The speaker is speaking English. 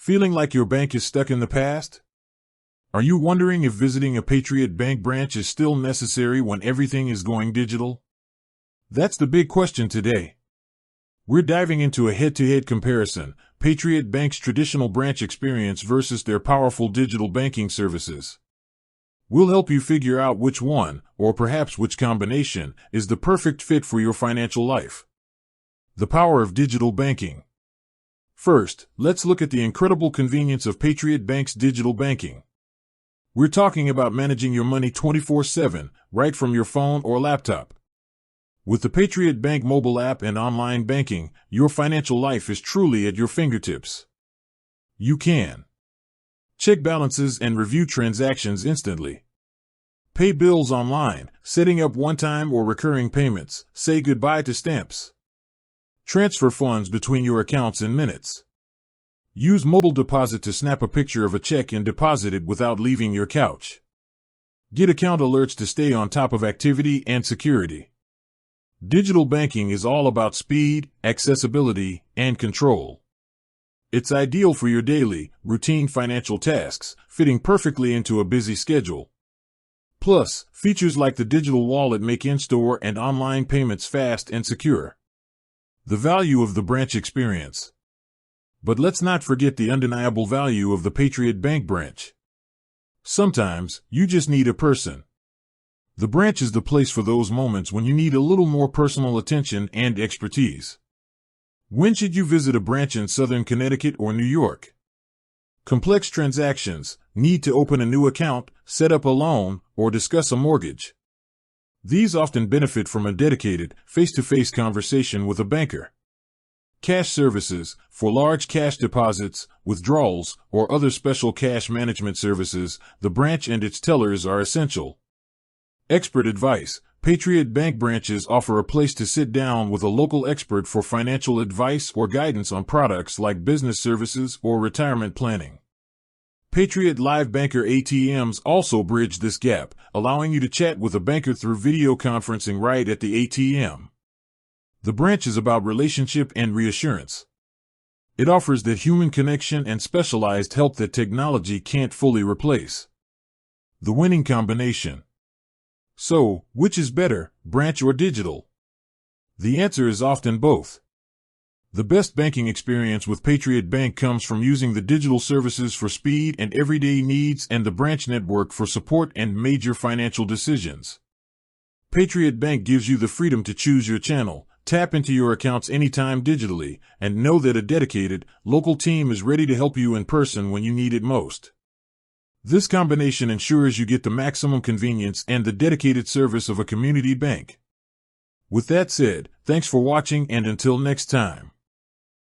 Feeling like your bank is stuck in the past? Are you wondering if visiting a Patriot Bank branch is still necessary when everything is going digital? That's the big question today. We're diving into a head-to-head comparison, Patriot Bank's traditional branch experience versus their powerful digital banking services. We'll help you figure out which one, or perhaps which combination, is the perfect fit for your financial life. The power of digital banking. First, let's look at the incredible convenience of Patriot Bank's digital banking. We're talking about managing your money 24/7, right from your phone or laptop. With the Patriot Bank mobile app and online banking, your financial life is truly at your fingertips. You can check balances and review transactions instantly, pay bills online, setting up one-time or recurring payments, say goodbye to stamps, transfer funds between your accounts in minutes. Use mobile deposit to snap a picture of a check and deposit it without leaving your couch. Get account alerts to stay on top of activity and security. Digital banking is all about speed, accessibility, and control. It's ideal for your daily, routine financial tasks, fitting perfectly into a busy schedule. Plus, features like the digital wallet make in-store and online payments fast and secure. The value of the branch experience. But let's not forget the undeniable value of the Patriot Bank branch. Sometimes, you just need a person. The branch is the place for those moments when you need a little more personal attention and expertise. When should you visit a branch in Southern Connecticut or New York? Complex transactions, need to open a new account, set up a loan, or discuss a mortgage. These often benefit from a dedicated, face-to-face conversation with a banker. Cash services, for large cash deposits, withdrawals, or other special cash management services, the branch and its tellers are essential. Expert advice. Patriot Bank branches offer a place to sit down with a local expert for financial advice or guidance on products like business services or retirement planning. Patriot Live Banker ATMs also bridge this gap, allowing you to chat with a banker through video conferencing right at the ATM. The branch is about relationship and reassurance. It offers that human connection and specialized help that technology can't fully replace. The winning combination. So, which is better, branch or digital? The answer is often both. The best banking experience with Patriot Bank comes from using the digital services for speed and everyday needs and the branch network for support and major financial decisions. Patriot Bank gives you the freedom to choose your channel, tap into your accounts anytime digitally, and know that a dedicated, local team is ready to help you in person when you need it most. This combination ensures you get the maximum convenience and the dedicated service of a community bank. With that said, thanks for watching and until next time.